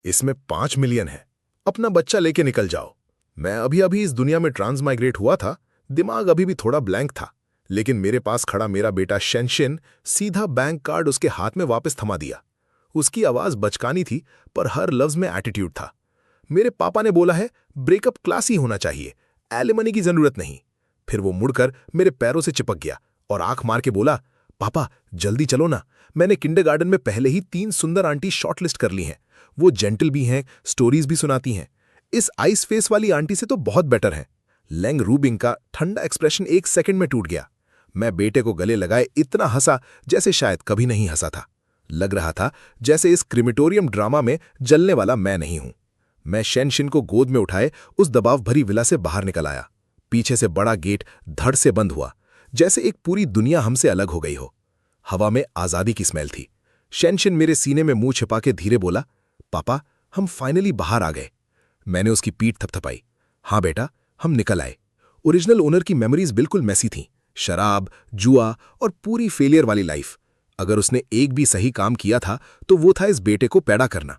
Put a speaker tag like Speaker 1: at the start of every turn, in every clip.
Speaker 1: इसमें 5 मिलियन है। अपना बच्चा लेके निकल जाओ। मैं अभी अभी इस दुनिया में ट्रांसमाइग्रेट हुआ था, दिमाग अभी भी थोड़ा ब्लैंक था, लेकिन मेरे पास खड़ा मेरा बेटा शेनशिन सीधा बैंक कार्ड उसके हाथ में वापस थमा दिया। उसकी आवाज बचकानी थी, पर हर लफ्ज में एटीट्यूड था। मेरे पापा ने बोला है, ब्रेकअप क्लासी होना चाहिए, एलिमनी की जरूरत नहीं। फिर वो मुड़कर मेरे पैरों से चिपक गया और आंख मार के बोला, पापा जल्दी चलो ना, मैंने किंडरगार्टन में पहले ही 3 सुंदर आंटी शॉर्टलिस्ट कर ली हैं। वो जेंटल भी हैं, स्टोरीज भी सुनाती हैं। इस आइस फेस वाली आंटी से तो बहुत बेटर है। लेंग रूबिंग का ठंडा एक्सप्रेशन 1 सेकंड में टूट गया। मैं बेटे को गले लगाए इतना हंसा जैसे शायद कभी नहीं हंसा था। लग रहा था जैसे इस क्रिमेटोरियम ड्रामा में जलने वाला मैं नहीं हूं। मैं शेनशिन को गोद में उठाए उस दबाव भरी विला से बाहर निकल आया। पीछे से बड़ा गेट धड़ से बंद हुआ, जैसे एक पूरी दुनिया हमसे अलग हो गई हो। हवा में आजादी की स्मेल थी। शेनशिन मेरे सीने में मुंह छिपा के धीरे बोला, पापा हम फाइनली बाहर आ गए। मैंने उसकी पीठ थपथपाई। हाँ बेटा, हम निकल आए। ओरिजिनल ओनर की मेमोरीज बिल्कुल मैसी थीं। शराब, जुआ और पूरी फेलियर वाली लाइफ। अगर उसने एक भी सही काम किया था तो वो था इस बेटे को पैदा करना।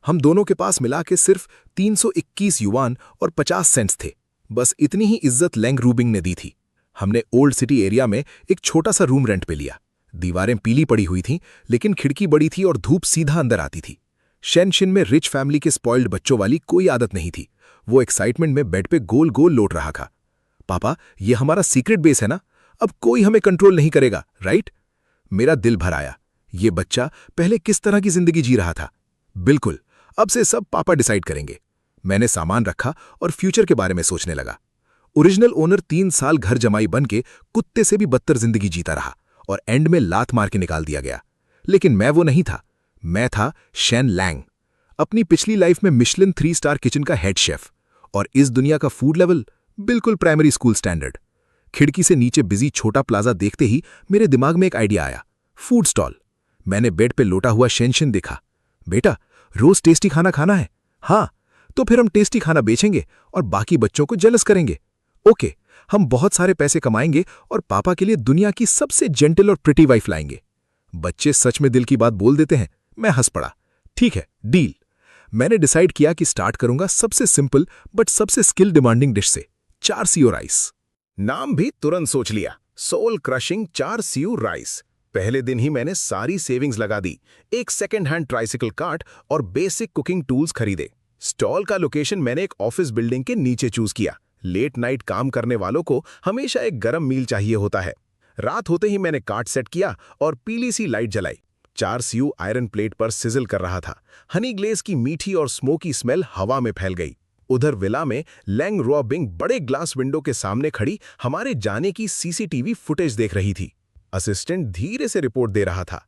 Speaker 1: हम दोनों के पास मिला के सिर्फ 321 युआन और 50 सेंट्स थे। बस इतनी ही इज्जत लेंग रूबिंग ने दी थी। हमने ओल्ड सिटी एरिया में एक छोटा सा रूम रेंट पे लिया। दीवारें पीली पड़ी हुई थीं, लेकिन खिड़की बड़ी थी और धूप सीधा अंदर आती थी। शेनशिन में रिच फैमिली के स्पॉइल्ड बच्चों वाली कोई आदत नहीं थी। वो एक्साइटमेंट में बेड पे गोल गोल लौट रहा था। पापा, ये हमारा सीक्रेट बेस है ना? अब कोई हमें कंट्रोल नहीं करेगा, राइट? मेरा दिल भर आया। ये बच्चा पहले किस तरह की जिंदगी जी रहा था। बिल्कुल, अब से सब पापा डिसाइड करेंगे। मैंने सामान रखा और फ्यूचर के बारे में सोचने लगा। ओरिजिनल ओनर 3 साल घर जमाई बन के कुत्ते से भी बदतर जिंदगी जीता रहा और एंड में लात मार के निकाल दिया गया। लेकिन मैं वो नहीं था। मैं था शेन लैंग। अपनी पिछली लाइफ में मिशलिन 3 स्टार किचन का हेड शेफ, और इस दुनिया का फूड लेवल बिल्कुल प्राइमरी स्कूल स्टैंडर्ड। खिड़की से नीचे बिजी छोटा प्लाजा देखते ही मेरे दिमाग में एक आइडिया आया, फूड स्टॉल। मैंने बेड पे लोटा हुआ शेनशिन देखा। बेटा, रोज टेस्टी खाना खाना है? हाँ, तो फिर हम टेस्टी खाना बेचेंगे और बाकी बच्चों को जेलस करेंगे। ओके, हम बहुत सारे पैसे कमाएंगे और पापा के लिए दुनिया की सबसे जेंटल और प्रिटी वाइफ लाएंगे। बच्चे सच में दिल की बात बोल देते हैं। मैं हंस पड़ा। ठीक है, डील। मैंने डिसाइड किया कि स्टार्ट करूंगा सबसे सिंपल बट सबसे स्किल डिमांडिंग डिश से, 4 सीओ राइस। नाम भी तुरंत सोच लिया, सोल क्रशिंग 4 सीओ राइस। पहले दिन ही मैंने सारी सेविंग्स लगा दी। एक सेकेंड हैंड ट्राइसिकल कार्ट और बेसिक कुकिंग टूल्स खरीदे। स्टॉल का लोकेशन मैंने एक ऑफिस बिल्डिंग के नीचे चूज किया। लेट नाइट काम करने वालों को हमेशा एक गरम मील चाहिए होता है। रात होते ही मैंने कार्ट सेट किया और पीली सी लाइट जलाई। 4 सीयू आयरन प्लेट पर सिजल कर रहा था। हनी ग्लेज की मीठी और स्मोकी स्मेल हवा में फैल गई। उधर विला में लेंग रूबिंग बड़े ग्लास विंडो के सामने खड़ी हमारे जाने की सीसीटीवी फुटेज देख रही थी। असिस्टेंट धीरे से रिपोर्ट दे रहा था।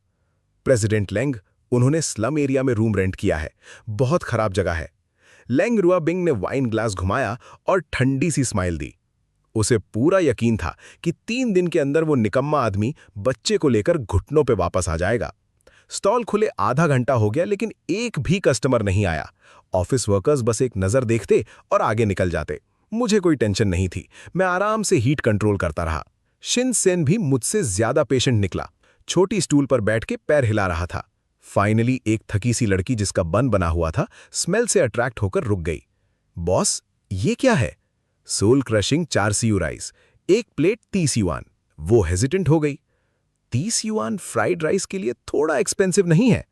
Speaker 1: प्रेसिडेंट लेंग, उन्होंने स्लम एरिया में रूम रेंट किया है, बहुत खराब जगह है। लेंग रूबिंग ने वाइन ग्लास घुमाया और ठंडी सी स्माइल दी। उसे पूरा यकीन था कि 3 दिन के अंदर वो निकम्मा आदमी बच्चे को लेकर घुटनों पे वापस आ जाएगा। स्टॉल खुले आधा घंटा हो गया, लेकिन एक भी कस्टमर नहीं आया। ऑफिस वर्कर्स बस एक नजर देखते और आगे निकल जाते। मुझे कोई टेंशन नहीं थी। मैं आराम से हीट कंट्रोल करता रहा। शिन सेन भी मुझसे ज्यादा पेशेंट निकला। छोटी स्टूल पर बैठ के पैर हिला रहा था। फाइनली एक थकी सी लड़की जिसका बन बना हुआ था, स्मेल से अट्रैक्ट होकर रुक गई। बॉस, ये क्या है? सोल क्रशिंग 4 सीयू राइस, एक प्लेट 30 युआन। वो हेजिटेंट हो गई। 30 युआन फ्राइड राइस के लिए थोड़ा एक्सपेंसिव नहीं है?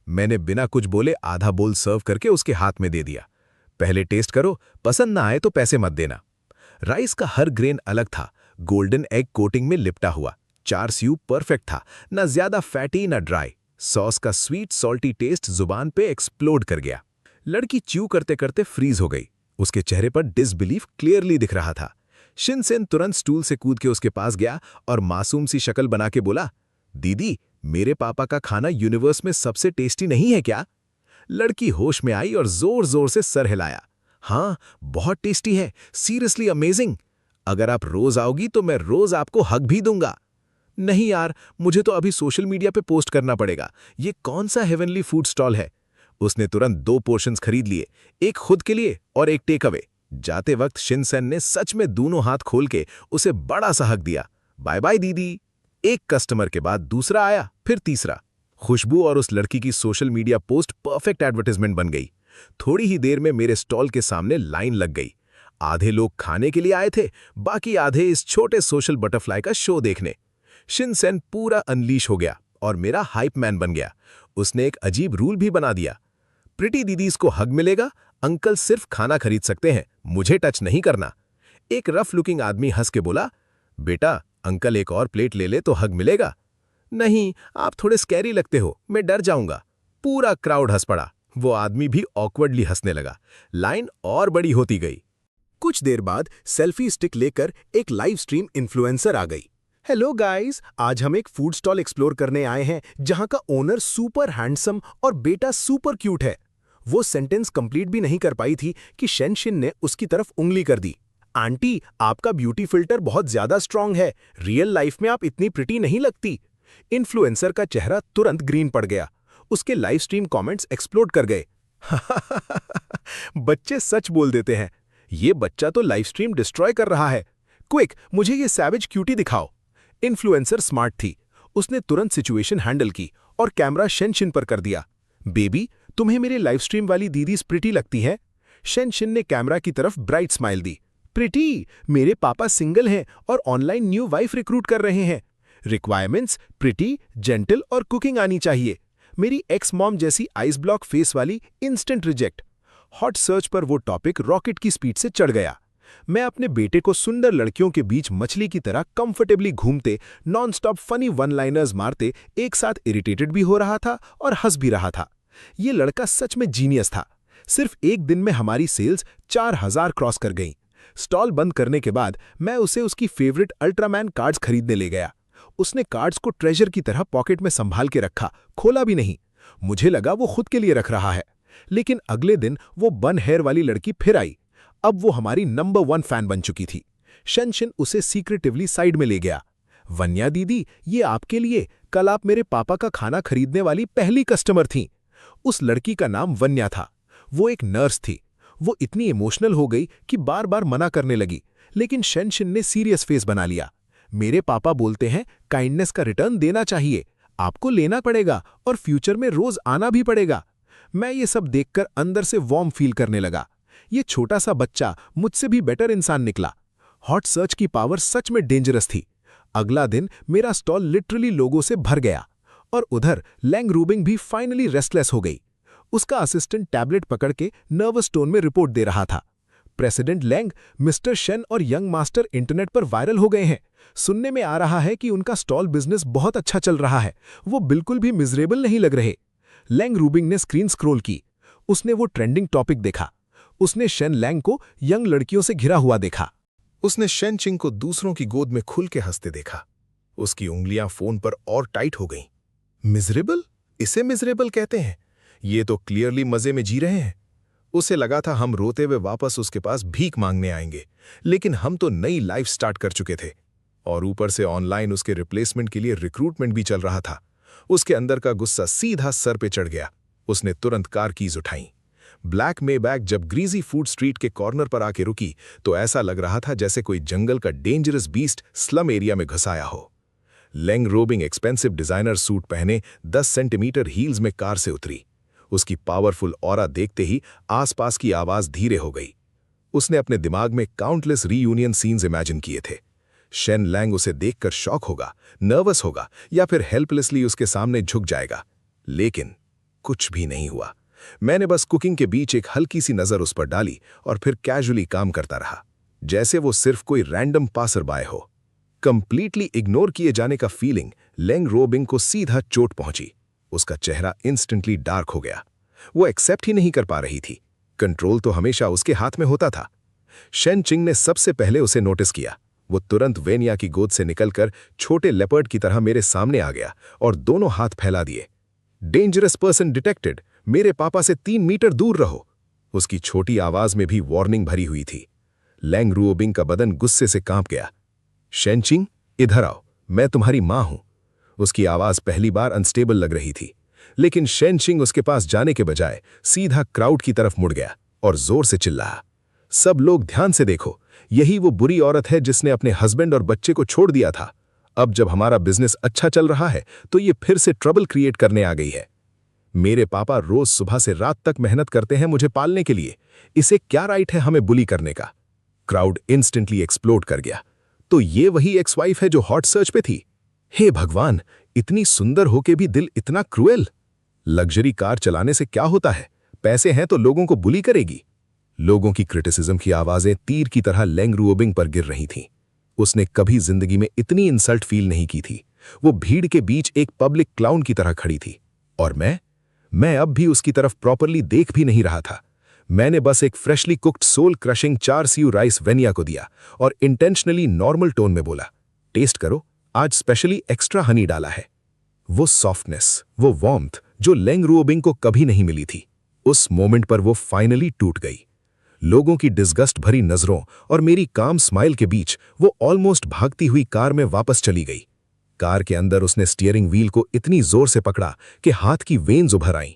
Speaker 1: मैंने बिना कुछ बोले आधा बोल सर्व करके उसके हाथ में दे दिया। पहले टेस्ट करो, पसंद ना आए तो पैसे मत देना। राइस का हर ग्रेन अलग था, गोल्डन एग कोटिंग में लिपटा हुआ। 4 सीयू परफेक्ट था, ना ज्यादा फैटी ना ड्राई। सॉस का स्वीट सॉल्टी टेस्ट जुबान पे एक्सप्लोड कर गया। लड़की च्यू करते करते फ्रीज हो गई। उसके चेहरे पर डिसबिलीफ क्लियरली दिख रहा था। शिनसेन तुरंत स्टूल से कूद के उसके पास गया और मासूम सी शक्ल बना के बोला, दीदी, मेरे पापा का खाना यूनिवर्स में सबसे टेस्टी नहीं है क्या? लड़की होश में आई और जोर जोर से सर हिलाया। हाँ, बहुत टेस्टी है, सीरियसली अमेजिंग। अगर आप रोज आओगी तो मैं रोज आपको हग भी दूंगा। नहीं यार, मुझे तो अभी सोशल मीडिया पे पोस्ट करना पड़ेगा। ये कौन सा हेवनली फूड स्टॉल है? उसने तुरंत 2 पोर्शंस खरीद लिए, एक खुद के लिए और एक टेक अवे। जाते वक्त शिनसेन ने सच में दोनों हाथ खोल के उसे बड़ा सा हक दिया। बाय बाय दीदी। एक कस्टमर के बाद दूसरा आया, फिर तीसरा। खुशबू और उस लड़की की social media post perfect advertisement बन गई। थोड़ी ही देर में मेरे स्टॉल के सामने लाइन लग गई। आधे लोग खाने के लिए आए थे, बाकी आधे इस छोटे सोशल बटरफ्लाई का शो देखने। शिनसेन पूरा अनलीश हो गया और मेरा हाइप मैन बन गया। उसने एक अजीब रूल भी बना दिया, प्रिटी दीदीज को हग मिलेगा, अंकल सिर्फ खाना खरीद सकते हैं, मुझे टच नहीं करना। एक रफ लुकिंग आदमी हंस के बोला, बेटा अंकल एक और प्लेट ले ले तो हग मिलेगा। नहीं, आप थोड़े स्कैरी लगते हो, मैं डर जाऊंगा। पूरा क्राउड हंस पड़ा। वो आदमी भी ऑकवर्डली हंसने लगा। लाइन और बड़ी होती गई। कुछ देर बाद सेल्फी स्टिक लेकर एक लाइव स्ट्रीम इन्फ्लुएंसर आ गई। हेलो गाइस, आज हम एक फूड स्टॉल एक्सप्लोर करने आए हैं जहां का ओनर सुपर हैंडसम और बेटा सुपर क्यूट है। वो सेंटेंस कंप्लीट भी नहीं कर पाई थी कि शेनशिन ने उसकी तरफ उंगली कर दी। आंटी, आपका ब्यूटी फिल्टर बहुत ज्यादा स्ट्रांग है, रियल लाइफ में आप इतनी प्रिटी नहीं लगती। इन्फ्लुएंसर का चेहरा तुरंत ग्रीन पड़ गया। उसके लाइव स्ट्रीम कमेंट्स एक्सप्लोड कर गए। बच्चे सच बोल देते हैं। ये बच्चा तो लाइव स्ट्रीम डिस्ट्रॉय कर रहा है। क्विक, मुझे ये सैवेज क्यूटी दिखाओ। इन्फ्लुएंसर स्मार्ट थी। उसने तुरंत सिचुएशन हैंडल की और कैमरा शेनशिन पर कर दिया। बेबी, तुम्हें मेरे लाइव स्ट्रीम वाली दीदी प्रिटी लगती है। शेनशिन ने कैमरा की तरफ ब्राइट स्माइल दी। प्रिटी, मेरे पापा सिंगल हैं और ऑनलाइन न्यू वाइफ रिक्रूट कर रहे हैं। रिक्वायरमेंट्स प्रिटी, जेंटल और कुकिंग आनी चाहिए। मेरी एक्स मॉम जैसी आइस ब्लॉक फेस वाली इंस्टेंट रिजेक्ट। हॉट सर्च पर वो टॉपिक रॉकेट की स्पीड से चढ़ गया। मैं अपने बेटे को सुंदर लड़कियों के बीच मछली की तरह कंफर्टेबली घूमते, non stop funny one liners मारते एक साथ इरिटेटेड भी हो रहा था और हंस भी रहा था। ये लड़का सच में जीनियस था। सिर्फ एक दिन में हमारी सेल्स 4000 क्रॉस कर गईं। स्टॉल बंद करने के बाद मैं उसे उसकी फेवरेट अल्ट्रामैन कार्ड्स खरीदने ले गया। उसने कार्ड्स को ट्रेजर की तरह पॉकेट में संभाल के रखा, खोला भी नहीं। मुझे लगा वो खुद के लिए रख रहा है। लेकिन अगले दिन वो बन हेयर वाली लड़की फिर आई। अब वो हमारी नंबर 1 फैन बन चुकी थी। शेनशिन उसे सीक्रेटिवली साइड में ले गया। वन्या दीदी, ये आपके लिए, कल आप मेरे पापा का खाना खरीदने वाली पहली कस्टमर थीं। उस लड़की का नाम वन्या था। वो एक नर्स थी। वो इतनी इमोशनल हो गई कि बार बार मना करने लगी, लेकिन शेनशिन ने सीरियस फेस बना लिया। मेरे पापा बोलते हैं काइंडनेस का रिटर्न देना चाहिए, आपको लेना पड़ेगा और फ्यूचर में रोज आना भी पड़ेगा। मैं ये सब देखकर अंदर से वार्म फील करने लगा। ये छोटा सा बच्चा मुझसे भी बेटर इंसान निकला। हॉट सर्च की पावर सच में डेंजरस थी। अगला दिन मेरा स्टॉल लिटरली लोगों से भर गया और उधर लैंग रूबिंग भी फाइनली रेस्टलेस हो गई। उसका असिस्टेंट टैबलेट पकड़ के नर्वस टोन में रिपोर्ट दे रहा था। प्रेसिडेंट लैंग, मिस्टर शेन और यंग मास्टर इंटरनेट पर वायरल हो गए हैं। सुनने में आ रहा है कि उनका स्टॉल बिजनेस बहुत अच्छा चल रहा है। वो बिल्कुल भी मिजरेबल नहीं लग रहे। लैंग रूबिंग ने स्क्रीन स्क्रॉल की। उसने वो ट्रेंडिंग टॉपिक देखा। उसने शेन लैंग को यंग लड़कियों से घिरा हुआ देखा। उसने शेनचिंग को दूसरों की गोद में खुल के हंसते देखा। उसकी उंगलियां फोन पर और टाइट हो गईं। मिजरेबल? इसे मिजरेबल कहते हैं? ये तो क्लियरली मजे में जी रहे हैं। उसे लगा था हम रोते हुए वापस उसके पास भीख मांगने आएंगे, लेकिन हम तो नई लाइफ स्टार्ट कर चुके थे और ऊपर से ऑनलाइन उसके रिप्लेसमेंट के लिए रिक्रूटमेंट भी चल रहा था। उसके अंदर का गुस्सा सीधा सर पे चढ़ गया। उसने तुरंत कार कीज उठाई। ब्लैक मेबैक जब ग्रीजी फूड स्ट्रीट के कॉर्नर पर आके रुकी तो ऐसा लग रहा था जैसे कोई जंगल का डेंजरस बीस्ट स्लम एरिया में घुसाया हो। लैंग रूबिंग एक्सपेंसिव डिजाइनर सूट पहने 10 सेंटीमीटर हील्स में कार से उतरी। उसकी पावरफुल ऑरा देखते ही आसपास की आवाज धीरे हो गई। उसने अपने दिमाग में काउंटलेस रीयूनियन सीन्स इमेजिन किए थे। शेन लैंग उसे देखकर शॉक होगा, नर्वस होगा या फिर हेल्पलेसली उसके सामने झुक जाएगा, लेकिन कुछ भी नहीं हुआ। मैंने बस कुकिंग के बीच एक हल्की सी नजर उस पर डाली और फिर कैजुअली काम करता रहा, जैसे वो सिर्फ कोई रैंडम पासर बाय हो। कंप्लीटली इग्नोर किए जाने का फीलिंग लैंग रूबिंग को सीधा चोट पहुंची। उसका चेहरा इंस्टेंटली डार्क हो गया। वो एक्सेप्ट ही नहीं कर पा रही थी। कंट्रोल तो हमेशा उसके हाथ में होता था। शेनचिंग ने सबसे पहले उसे नोटिस किया। वो तुरंत वेनिया की गोद से निकलकर छोटे लेपर्ड की तरह मेरे सामने आ गया और दोनों हाथ फैला दिए। डेंजरस पर्सन डिटेक्टेड, मेरे पापा से 3 मीटर दूर रहो। उसकी छोटी आवाज में भी वार्निंग भरी हुई थी। लैंग रूबिंग का बदन गुस्से से कांप गया। शेनचिंग, इधर आओ, मैं तुम्हारी मां हूं। उसकी आवाज पहली बार अनस्टेबल लग रही थी, लेकिन शेनचिंग उसके पास जाने के बजाय सीधा क्राउड की तरफ मुड़ गया और जोर से चिल्लाया, सब लोग ध्यान से देखो, यही वो बुरी औरत है जिसने अपने हस्बैंड और बच्चे को छोड़ दिया था। अब जब हमारा बिजनेस अच्छा चल रहा है तो ये फिर से ट्रबल क्रिएट करने आ गई है। मेरे पापा रोज सुबह से रात तक मेहनत करते हैं मुझे पालने के लिए, इसे क्या राइट है हमें बुली करने का? क्राउड इंस्टेंटली एक्सप्लोड कर गया। तो ये वही एक्स वाइफ है जो हॉट सर्च पे थी? हे भगवान, इतनी सुंदर होके भी दिल इतना क्रूएल। लग्जरी कार चलाने से क्या होता है, पैसे हैं तो लोगों को बुली करेगी। लोगों की क्रिटिसिज्म की आवाजें तीर की तरह लेंग रुओबिंग पर गिर रही थीं। उसने कभी जिंदगी में इतनी इंसल्ट फील नहीं की थी। वो भीड़ के बीच एक पब्लिक क्लाउन की तरह खड़ी थी, और मैं अब भी उसकी तरफ प्रॉपरली देख भी नहीं रहा था। मैंने बस एक फ्रेशली कुक्ड सोल क्रशिंग 4 सीयू राइस वेनिया को दिया और इंटेंशनली नॉर्मल टोन में बोला, टेस्ट करो, आज स्पेशली एक्स्ट्रा हनी डाला है। वो सॉफ्टनेस, वो वार्मथ जो लेंग रुओबिंग को कभी नहीं मिली थी, उस मोमेंट पर वो फाइनली टूट गई। लोगों की डिस्गस्ट भरी नजरों और मेरी काम स्माइल के बीच वो ऑलमोस्ट भागती हुई कार में वापस चली गई। कार के अंदर उसने स्टीयरिंग व्हील को इतनी जोर से पकड़ा कि हाथ की वेन्स उभर आईं।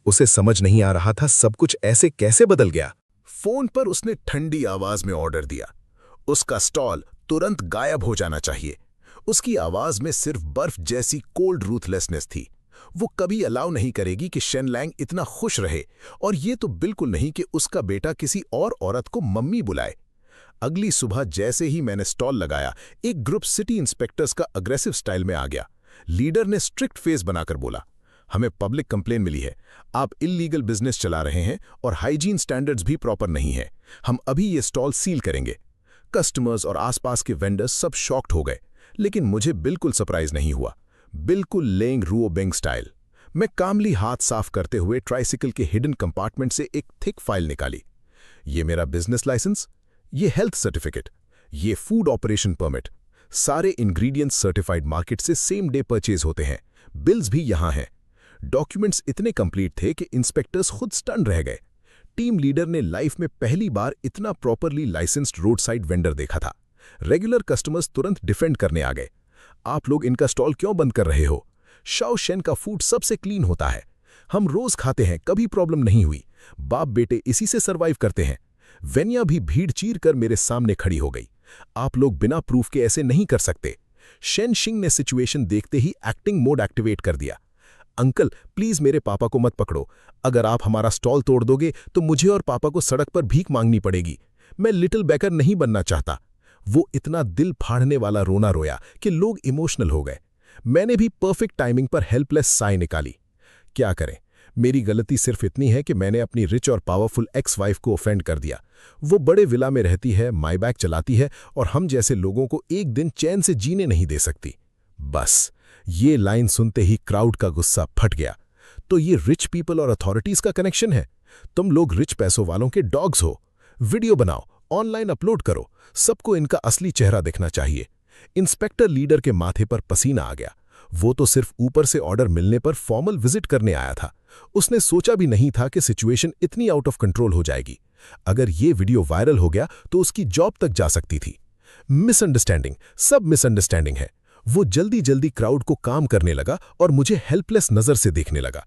Speaker 1: उसे समझ नहीं आ रहा था सब कुछ ऐसे कैसे बदल गया।
Speaker 2: फोन पर उसने ठंडी आवाज में ऑर्डर दिया। उसका स्टॉल तुरंत गायब हो जाना चाहिए। उसकी आवाज में सिर्फ बर्फ जैसी कोल्ड रूथलेसनेस थी। वो कभी अलाउ नहीं करेगी कि शेन लैंग इतना खुश रहे, और ये तो बिल्कुल नहीं कि उसका बेटा किसी और औरत को मम्मी बुलाए। अगली सुबह जैसे ही मैंने स्टॉल लगाया, एक ग्रुप सिटी इंस्पेक्टर्स का अग्रेसिव स्टाइल में आ गया। लीडर ने स्ट्रिक्ट फेस बनाकर बोला, हमें पब्लिक कंप्लेन मिली है, आप इल्लीगल बिजनेस चला रहे हैं और हाइजीन स्टैंडर्ड्स भी प्रॉपर नहीं है। हम अभी ये स्टॉल सील करेंगे। कस्टमर्स और आसपास के वेंडर्स सब शॉक्ड हो गए, लेकिन मुझे बिल्कुल सरप्राइज नहीं हुआ। बिल्कुल लेंग रुओबिंग स्टाइल। मैं कामली हाथ साफ करते हुए ट्राइसिकल के हिडन कंपार्टमेंट से एक थिक फाइल निकाली। ये मेरा बिजनेस लाइसेंस, ये हेल्थ सर्टिफिकेट, ये फूड ऑपरेशन परमिट, सारे इंग्रेडिएंट्स सर्टिफाइड मार्केट से सेम डे परचेज होते हैं। बिल्स भी यहां हैं। डॉक्यूमेंट्स इतने कंप्लीट थे कि इंस्पेक्टर्स खुद स्टन रह गए। टीम लीडर ने लाइफ में पहली बार इतना properly licensed road side vendor देखा था। रेगुलर कस्टमर्स तुरंत डिफेंड करने आ गए। आप लोग इनका स्टॉल क्यों बंद कर रहे हो? शाओ शेन का फूड सबसे क्लीन होता है, हम रोज खाते हैं, कभी प्रॉब्लम नहीं हुई। बाप बेटे इसी से सरवाइव करते हैं। वेनिया भी भीड़ चीर कर मेरे सामने खड़ी हो गई। आप लोग बिना प्रूफ के ऐसे नहीं कर सकते। शेन शिंग ने सिचुएशन देखते ही एक्टिंग मोड एक्टिवेट कर दिया। अंकल प्लीज मेरे पापा को मत पकड़ो। अगर आप हमारा स्टॉल तोड़ दोगे तो मुझे और पापा को सड़क पर भीख मांगनी पड़ेगी। मैं लिटिल बेकर नहीं बनना चाहता। वो इतना दिल फाड़ने वाला रोना रोया कि लोग इमोशनल हो गए। मैंने भी परफेक्ट टाइमिंग पर हेल्पलेस साई निकाली। क्या करें, मेरी गलती सिर्फ इतनी है कि मैंने अपनी रिच और पावरफुल एक्स वाइफ को ऑफेंड कर दिया। वो बड़े विला में रहती है, माईबैक चलाती है, और हम जैसे लोगों को एक दिन चैन से जीने नहीं दे सकती। बस ये लाइन सुनते ही क्राउड का गुस्सा फट गया। तो ये रिच पीपल और अथॉरिटीज का कनेक्शन है? तुम लोग रिच पैसों वालों के डॉग्स हो। वीडियो बनाओ, ऑनलाइन अपलोड करो, सबको इनका असली चेहरा दिखना चाहिए। इंस्पेक्टर लीडर के माथे पर पसीना आ गया। वो तो सिर्फ ऊपर से ऑर्डर मिलने पर फॉर्मल विजिट करने आया था। उसने सोचा भी नहीं था कि सिचुएशन इतनी आउट ऑफ कंट्रोल हो जाएगी। अगर ये वीडियो वायरल हो गया तो उसकी जॉब तक जा सकती थी। मिसअंडरस्टैंडिंग, सब मिसअंडरस्टैंडिंग है। वो जल्दी जल्दी क्राउड को काम करने लगा और मुझे हेल्पलेस नजर से देखने लगा।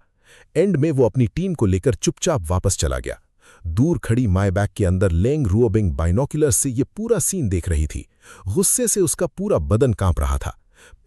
Speaker 2: एंड में वो अपनी टीम को लेकर चुपचाप वापस चला गया। दूर खड़ी माईबैक के अंदर लेंग रुओबिंग बाइनोक्यूलर से ये पूरा सीन देख रही थी। गुस्से से उसका पूरा बदन कांप रहा था।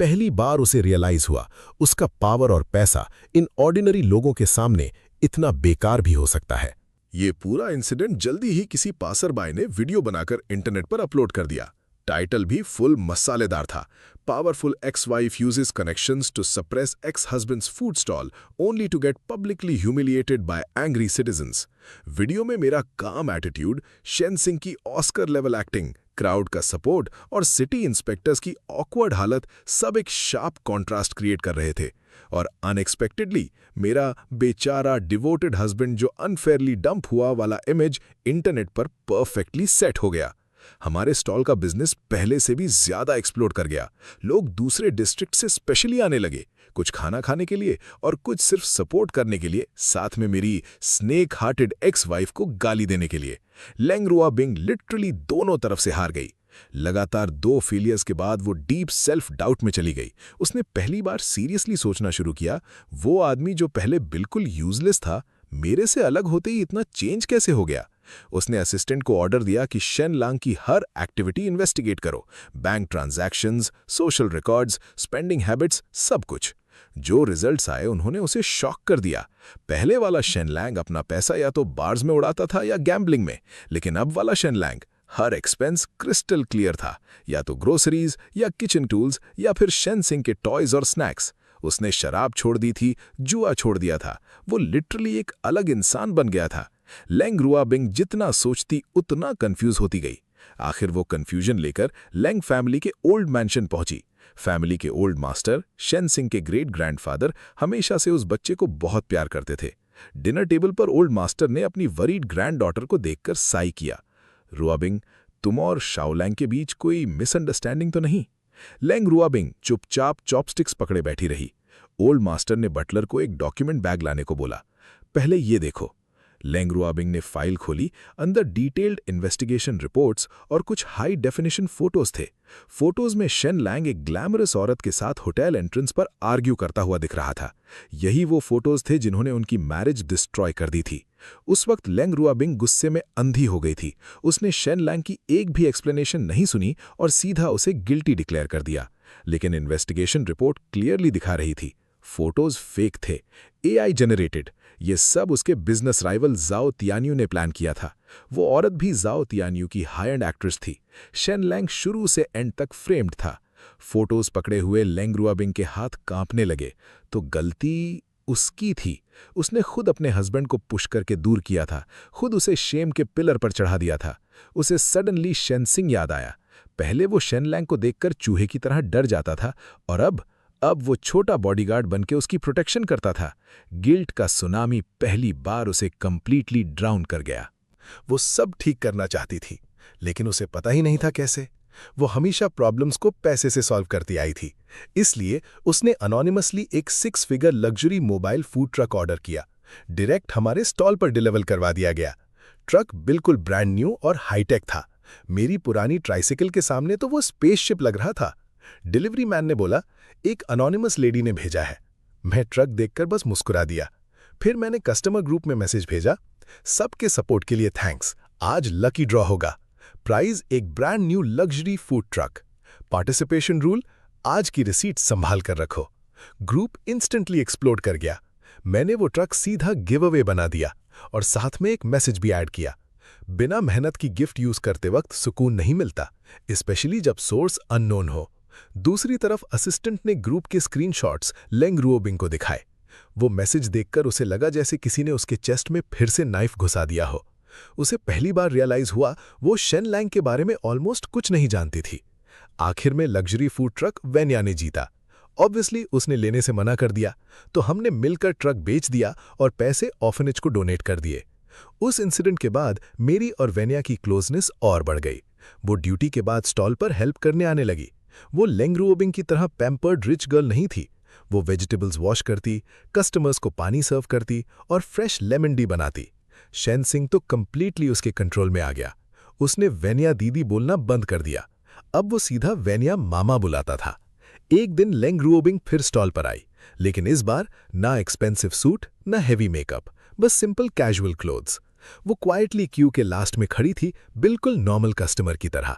Speaker 2: पहली बार उसे रियलाइज हुआ उसका पावर और पैसा इन ऑर्डिनरी लोगों के सामने इतना बेकार भी हो सकता है।
Speaker 1: ये पूरा इंसिडेंट जल्दी ही किसी पासरबाई ने वीडियो बनाकर इंटरनेट पर अपलोड कर दिया। टाइटल भी फुल मसालेदार था, powerful ex wife uses connections to suppress ex husband's food stall only to get publicly humiliated by angry citizens. Video में मेरा काम एटीट्यूड, शेन सिंह की ऑस्कर लेवल एक्टिंग, क्राउड का सपोर्ट और सिटी इंस्पेक्टर्स की ऑकवर्ड हालत सब एक शार्प कॉन्ट्रास्ट क्रिएट कर रहे थे। और अनएक्सपेक्टेडली मेरा बेचारा डिवोटेड हस्बैंड जो अनफेयरली डंप हुआ वाला इमेज इंटरनेट पर परफेक्टली सेट हो गया। हमारे स्टॉल का बिजनेस पहले से भी ज्यादा एक्सप्लोर कर गया। लोग दूसरे डिस्ट्रिक्ट से स्पेशली आने लगे, कुछ खाना खाने के लिए और कुछ सिर्फ सपोर्ट करने के लिए, साथ में मेरी स्नेक हार्टेड एक्स वाइफ को गाली देने के लिए। लेंग रुओबिंग लिटरली दोनों तरफ से हार गई। लगातार 2 फेलियर्स के बाद वो डीप सेल्फ डाउट में चली गई। उसने पहली बार सीरियसली सोचना शुरू किया, वो आदमी जो पहले बिल्कुल यूजलेस था, मेरे से अलग होते ही इतना चेंज कैसे हो गया। उसने असिस्टेंट को ऑर्डर दिया कि शेन लांग की हर एक्टिविटी इन्वेस्टिगेट करो, bank transactions, social records, spending habits, सब कुछ। जो रिजल्ट्स आए उन्होंने उसे शॉक कर दिया। पहले वाला शेन लैंग अपना पैसा या तो बार्स में उड़ाता था या गैम्बलिंग में, लेकिन अब वाला शेन लैंग हर एक्सपेंस क्रिस्टल क्लियर था, या तो ग्रोसरीज या किचन टूल्स या फिर शेन सिंह के टॉयज और स्नैक्स। उसने शराब छोड़ दी थी, जुआ छोड़ दिया था, वो लिटरली एक अलग इंसान बन गया था। लेंग रुआबिंग जितना सोचती उतना कंफ्यूज होती गई। आखिर वो कंफ्यूजन लेकर लेंग फैमिली के ओल्ड मैंशन पहुंची। फैमिली के ओल्ड मास्टर शेन सिंह के ग्रेट ग्रैंडफादर हमेशा से उस बच्चे को बहुत प्यार करते थे। डिनर टेबल पर ओल्ड मास्टर ने अपनी वरीड ग्रैंड डॉटर को देखकर साई किया। रुआबिंग, तुम और शाओलैंग के बीच कोई मिसअंडरस्टैंडिंग तो नहीं? लेंग रुआबिंग चुपचाप चॉपस्टिक्स पकड़े बैठी रही। ओल्ड मास्टर ने बटलर को एक डॉक्यूमेंट बैग लाने को बोला। पहले ये देखो। लेंग रुआबिंग ने फाइल खोली। अंदर डिटेल्ड इन्वेस्टिगेशन रिपोर्ट्स और कुछ हाई डेफिनेशन फोटोज थे। फोटोज में शेन लैंग एक ग्लैमरस औरत के साथ होटल एंट्रेंस पर आर्ग्यू करता हुआ दिख रहा था। यही वो फोटोज थे जिन्होंने उनकी मैरिज डिस्ट्रॉय कर दी थी। उस वक्त लेंग रुआबिंग गुस्से में अंधी हो गई थी। उसने शेन लैंग की एक भी एक्सप्लेनेशन नहीं सुनी और सीधा उसे गिल्टी डिक्लेयर कर दिया। लेकिन इन्वेस्टिगेशन रिपोर्ट क्लियरली दिखा रही थी, फोटोज फेक थे, एआई जनरेटेड। ये सब उसके बिजनेस राइवल जाओ तियान्यू ने प्लान किया था। वो औरत भी जाओ तियान्यू की हाई एंड एक्ट्रेस थी। शेन लैंग शुरू से एंड तक फ्रेम्ड था। फोटोज पकड़े हुए लेंग रुआबिंग के हाथ कांपने लगे। तो गलती उसकी थी। उसने खुद अपने हस्बैंड को पुश करके दूर किया था, खुद उसे शेम के पिलर पर चढ़ा दिया था। उसे सडनली शेन सिंह याद आया। पहले वो शेन लैंग को देखकर चूहे की तरह डर जाता था, और अब वो छोटा बॉडीगार्ड बनके उसकी प्रोटेक्शन करता था। गिल्ट का सुनामी पहली बार उसे कंप्लीटली ड्राउन कर गया।
Speaker 2: वो सब ठीक करना चाहती थी, लेकिन उसे पता ही नहीं था कैसे। वो हमेशा प्रॉब्लम्स को पैसे से सॉल्व करती आई थी। इसलिए उसने अनोनिमसली एक 6 figure luxury mobile food truck order किया। डायरेक्ट हमारे स्टॉल पर डिलीवर करवा दिया गया। ट्रक बिल्कुल ब्रांड न्यू और हाईटेक था। मेरी पुरानी ट्राइसिकल के सामने तो वो स्पेसशिप लग रहा था। डिलीवरी मैन ने बोला, एक अनोनिमस लेडी ने भेजा है। मैं ट्रक देखकर बस मुस्कुरा दिया। फिर मैंने कस्टमर ग्रुप में मैसेज भेजा, सबके सपोर्ट के लिए थैंक्स, आज लकी ड्रॉ होगा। प्राइज एक brand new luxury food truck. Participation rule, आज की रिसीट संभाल कर रखो। ग्रुप इंस्टेंटली एक्सप्लोड कर गया। मैंने वो ट्रक सीधा गिव अवे बना दिया और साथ में एक मैसेज भी ऐड किया। बिना मेहनत की गिफ्ट यूज करते वक्त सुकून नहीं मिलता, स्पेशली जब सोर्स अननोन हो। दूसरी तरफ असिस्टेंट ने ग्रुप के स्क्रीनशॉट्स लेंग रुआबिंग को दिखाए। वो मैसेज देखकर उसे लगा जैसे किसी ने उसके चेस्ट में फिर से नाइफ घुसा दिया हो। उसे पहली बार रियलाइज हुआ वो शेन लैंग के बारे में ऑलमोस्ट कुछ नहीं जानती थी। आखिर में लग्जरी फूड ट्रक वेन्या ने जीता। ऑब्वियसली उसने लेने से मना कर दिया, तो हमने मिलकर ट्रक बेच दिया और पैसे ऑर्फनेज को डोनेट कर दिए। उस इंसिडेंट के बाद मेरी और वेन्या की क्लोजनेस और बढ़ गई। वो ड्यूटी के बाद स्टॉल पर हेल्प करने आने लगी। वो लेंग रुआबिंग की तरह पैम्पर्ड रिच गर्ल नहीं थी। वो वेजिटेबल्स वॉश करती, कस्टमर्स को पानी सर्व करती और फ्रेश लेमन टी बनाती। शेन सिंह तो कंप्लीटली उसके कंट्रोल में आ गया। उसने वेन्या दीदी बोलना बंद कर दिया। अब वो सीधा वेन्या मामा बुलाता था। एक दिन लेंग रुआबिंग फिर स्टॉल पर आई, लेकिन इस बार ना एक्सपेंसिव सूट ना हेवी मेकअप, बस सिंपल कैजुअल क्लोथ्स। वो क्वाइटली क्यू के लास्ट में खड़ी थी, बिल्कुल नॉर्मल कस्टमर की तरह।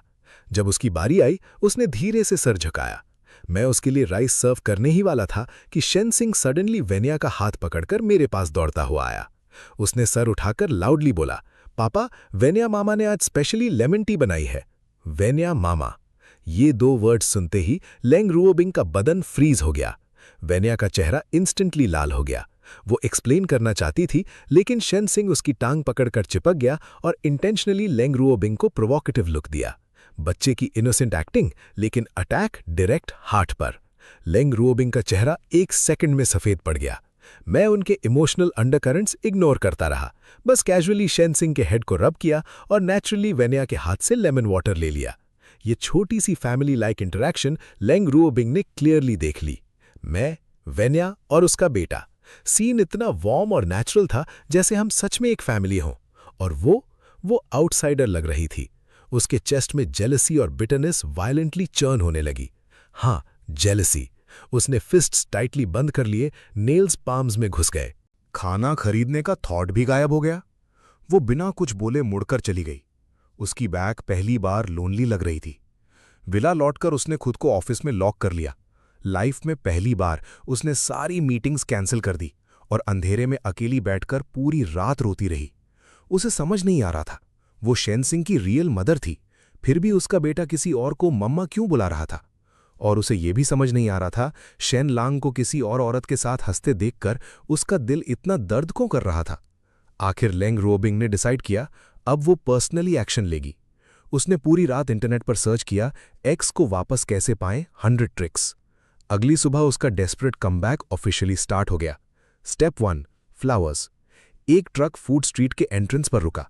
Speaker 2: जब उसकी बारी आई, उसने धीरे से सर झुकाया। मैं उसके लिए राइस सर्व करने ही वाला था कि शेन सिंह सडनली वेन्या का हाथ पकड़कर मेरे पास दौड़ता हुआ आया। उसने सर उठाकर लाउडली बोला, पापा, वेन्या मामा ने आज स्पेशली लेमन टी बनाई है। वेन्या मामा, ये 2 वर्ड्स सुनते ही लेंग रुआबिंग का बदन फ्रीज हो गया। वेन्या का चेहरा इंस्टेंटली लाल हो गया। वो एक्सप्लेन करना चाहती थी, लेकिन शेन सिंह उसकी टांग पकड़कर चिपक गया और इंटेंशनली लेंग रुआबिंग को प्रोवोकेटिव लुक दिया। बच्चे की इनोसेंट एक्टिंग, लेकिन अटैक डायरेक्ट हार्ट पर। लेंग रुआबिंग का चेहरा 1 सेकंड में सफेद पड़ गया। मैं उनके इमोशनल अंडरकरंट्स इग्नोर करता रहा, बस कैजुअली शेन सिंह के हेड को रब किया और नेचुरली वेन्या के हाथ से लेमन वाटर ले लिया। ये छोटी सी फैमिली लाइक इंटरैक्शन लेंग रुआबिंग ने क्लियरली देख ली। मैं, वेन्या और उसका बेटा। सीन इतना वार्म और नेचुरल था जैसे हम सच में एक फैमिली हों। और वो आउटसाइडर लग रही थी। उसके चेस्ट में जेलसी और बिटरनेस वायलेंटली चर्न होने लगी। हाँ, जेलसी। उसने फिस्ट्स टाइटली बंद कर लिए, नेल्स पाम्स में घुस गए।
Speaker 3: खाना खरीदने का थॉट भी गायब हो गया। वो बिना कुछ बोले मुड़कर चली गई। उसकी बैग पहली बार लोनली लग रही थी। विला लौटकर उसने खुद को ऑफिस में लॉक कर लिया, लाइफ में पहली बार उसने सारी मीटिंग्स कैंसिल कर दी और अंधेरे में अकेली बैठकर पूरी रात रोती रही। उसे समझ नहीं आ रहा था, वो शेन सिंह की रियल मदर थी, फिर भी उसका बेटा किसी और को मम्मा क्यों बुला रहा था। और उसे यह भी समझ नहीं आ रहा था शेन लांग को किसी और औरत के साथ हंसते देखकर उसका दिल इतना दर्द क्यों कर रहा था। आखिर लेंग रुओबिंग ने डिसाइड किया अब वो पर्सनली एक्शन लेगी। उसने पूरी रात इंटरनेट पर सर्च किया एक्स को वापस कैसे पाएं 100 ट्रिक्स। अगली सुबह उसका डेस्परेट कमबैक ऑफिशियली स्टार्ट हो गया। Step 1 flowers. एक ट्रक फूड स्ट्रीट के एंट्रेंस पर रुका।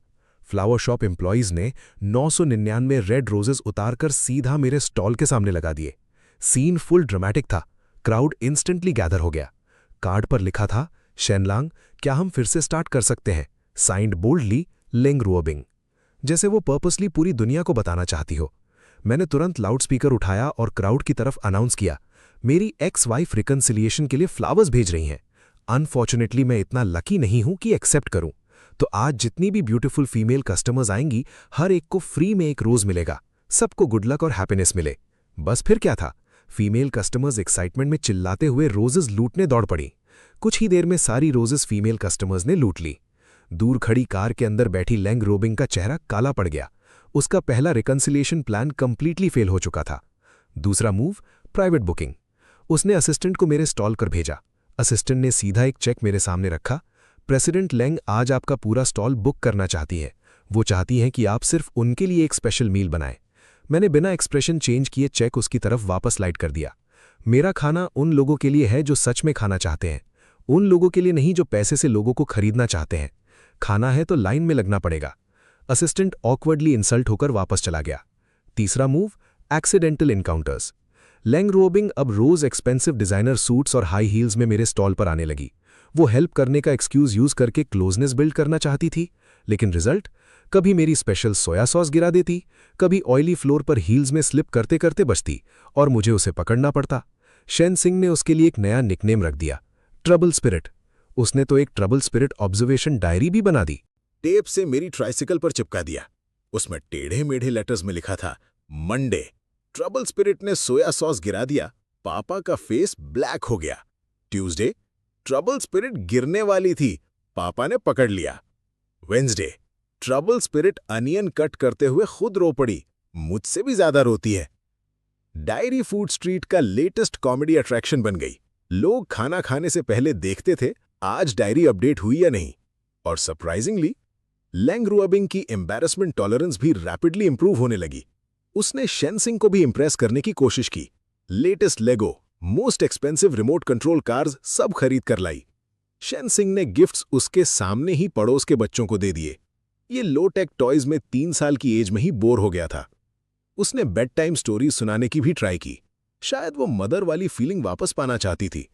Speaker 3: फ्लावर शॉप एम्प्लॉइज ने 999 रेड रोजेस उतारकर सीधा मेरे स्टॉल के सामने लगा दिए। सीन फुल ड्रामेटिक था। क्राउड इंस्टेंटली गैदर हो गया। कार्ड पर लिखा था शेन लांग, क्या हम फिर से स्टार्ट कर सकते हैं? Signed boldly Leng Ruobing. जैसे वो पर्पसली पूरी दुनिया को बताना चाहती हो। मैंने तुरंत लाउडस्पीकर उठाया और क्राउड की तरफ अनाउंस किया, मेरी एक्स वाइफ रिकन्सिलिएशन के लिए फ्लावर्स भेज रही हैं। अनफॉर्चुनेटली मैं इतना लकी नहीं हूं कि एक्सेप्ट करूं, तो आज जितनी भी ब्यूटीफुल फीमेल कस्टमर्स आएंगी हर एक को फ्री में एक रोज मिलेगा। सबको गुड लक और हैप्पीनेस मिले। बस फिर क्या था, फीमेल कस्टमर्स एक्साइटमेंट में चिल्लाते हुए रोजेस लूटने दौड़ पड़ी। कुछ ही देर में सारी रोजेस फीमेल कस्टमर्स ने लूट ली। दूर खड़ी कार के अंदर बैठी लेंग रुओबिंग का चेहरा काला पड़ गया। उसका पहला रिकन्सिलिएशन प्लान कंप्लीटली फेल हो चुका था। दूसरा मूव, प्राइवेट बुकिंग। उसने असिस्टेंट को मेरे स्टॉल पर भेजा। असिस्टेंट ने सीधा एक चेक मेरे सामने रखा। प्रेसिडेंट लेंग आज आपका पूरा स्टॉल बुक करना चाहती है। वो चाहती हैं कि आप सिर्फ उनके लिए एक स्पेशल मील बनाएं। मैंने बिना एक्सप्रेशन चेंज किए चेक उसकी तरफ वापस स्लाइड कर दिया। मेरा खाना उन लोगों के लिए है जो सच में खाना चाहते हैं, उन लोगों के लिए नहीं जो पैसे से लोगों को खरीदना चाहते हैं। खाना है तो लाइन में लगना पड़ेगा। असिस्टेंट ऑकवर्डली इंसल्ट होकर वापस चला गया। तीसरा मूव, एक्सीडेंटल इनकाउंटर्स। लेंग रुओबिंग अब रोज एक्सपेंसिव डिजाइनर सूट्स और हाई हील्स में मेरे स्टॉल पर आने लगी। वो हेल्प करने का एक्सक्यूज यूज करके क्लोजनेस बिल्ड करना चाहती थी, लेकिन रिजल्ट, कभी मेरी स्पेशल सोया सॉस गिरा देती, कभी ऑयली फ्लोर पर हील्स में स्लिप करते करते बचती और मुझे उसे पकड़ना पड़ता। शेन सिंह ने उसके लिए एक नया निकनेम रख दिया, ट्रबल स्पिरिट। उसने तो एक ट्रबल स्पिरिट ऑब्जर्वेशन डायरी भी बना दी।
Speaker 2: टेप से मेरी ट्राइसिकल पर चिपका दिया। उसमें टेढ़े मेढ़े लेटर्स में लिखा था, मंडे ट्रबल स्पिरिट ने सोया सॉस गिरा दिया, पापा का फेस ब्लैक हो गया। ट्यूसडे ट्रबल स्पिरिट गिरने वाली थी, पापा ने पकड़ लिया। Wednesday trouble spirit onion cut करते हुए खुद रो पड़ी, मुझसे भी ज्यादा रोती है। डायरी फूड स्ट्रीट का लेटेस्ट कॉमेडी अट्रैक्शन बन गई। लोग खाना खाने से पहले देखते थे आज डायरी अपडेट हुई या नहीं। और सरप्राइजिंगली लेंग रुओबिंग की एम्बैरेसमेंट टॉलरेंस भी रैपिडली इंप्रूव होने लगी। उसने शेन सिंह को भी इंप्रेस करने की कोशिश की। Latest Lego, most expensive remote control cars सब खरीद कर लाई। शेन सिंह ने गिफ्ट्स उसके सामने ही पड़ोस के बच्चों को दे दिए। ये लो टेक टॉयज में 3 साल की एज में ही बोर हो गया था। उसने बेड टाइम स्टोरीज सुनाने की भी ट्राई की। शायद वो मदर वाली फीलिंग वापस पाना चाहती थी।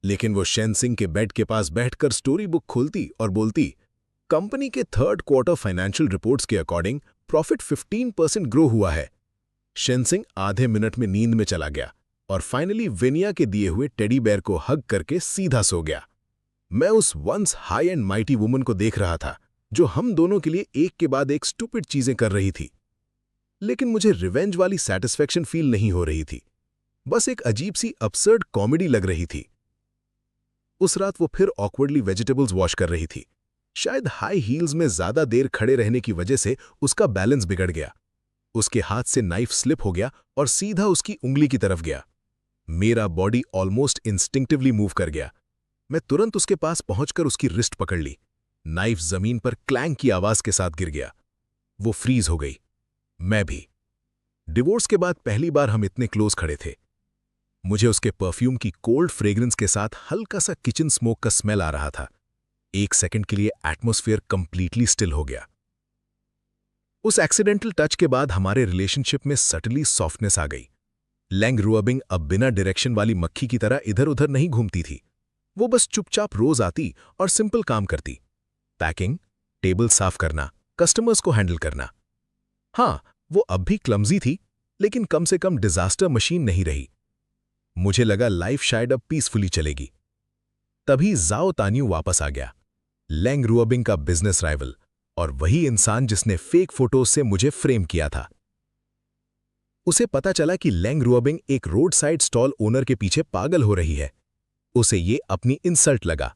Speaker 2: लेकिन वो शेन सिंह के बेड के पास बैठकर स्टोरी बुक खोलती और बोलती, कंपनी के 3rd क्वार्टर फाइनेंशियल रिपोर्ट्स के अकॉर्डिंग प्रॉफिट 15% ग्रो हुआ है। शेन सिंह आधे मिनट में नींद में चला गया और फाइनली विनिया के दिए हुए टेडी बेयर को हग करके सीधा सो गया। मैं उस once high and mighty woman को देख रहा था जो हम दोनों के लिए एक के बाद एक स्टूपिड चीजें कर रही थी। लेकिन मुझे रिवेंज वाली सैटिस्फैक्शन फील नहीं हो रही थी, बस एक अजीब सी अपसर्ड कॉमेडी लग रही थी। उस रात वो फिर ऑकवर्डली वेजिटेबल्स वॉश कर रही थी। शायद हाई हील्स में ज्यादा देर खड़े रहने की वजह से उसका बैलेंस बिगड़ गया। उसके हाथ से नाइफ स्लिप हो गया और सीधा उसकी उंगली की तरफ गया। मेरा बॉडी ऑलमोस्ट इंस्टिंक्टिवली मूव कर गया। मैं तुरंत उसके पास पहुंचकर उसकी रिस्ट पकड़ ली। नाइफ जमीन पर क्लैंग की आवाज के साथ गिर गया। वो फ्रीज हो गई, मैं भी। डिवोर्स के बाद पहली बार हम इतने क्लोज खड़े थे। मुझे उसके परफ्यूम की कोल्ड फ्रेग्रेंस के साथ हल्का सा किचन स्मोक का स्मेल आ रहा था। एक सेकंड के लिए एटमॉस्फेयर कंप्लीटली स्टिल हो गया। उस एक्सीडेंटल टच के बाद हमारे रिलेशनशिप में सटली सॉफ्टनेस आ गई। लेंग रुओबिंग अब बिना डायरेक्शन वाली मक्खी की तरह इधर उधर नहीं घूमती थी। वो बस चुपचाप रोज आती और सिंपल काम करती, पैकिंग, टेबल साफ करना, कस्टमर्स को हैंडल करना। हाँ, वो अब भी क्लमजी थी, लेकिन कम से कम डिजास्टर मशीन नहीं रही। मुझे लगा लाइफ शायद अब पीसफुली चलेगी। तभी जाओ तान्यू वापस आ गया, लेंग रुओबिंग का बिजनेस राइवल, और वही इंसान जिसने फेक फोटोज से मुझे फ्रेम किया था। उसे पता चला कि लेंग रुओबिंग एक रोड साइड स्टॉल ओनर के पीछे पागल हो रही है। उसे ये अपनी इंसल्ट लगा।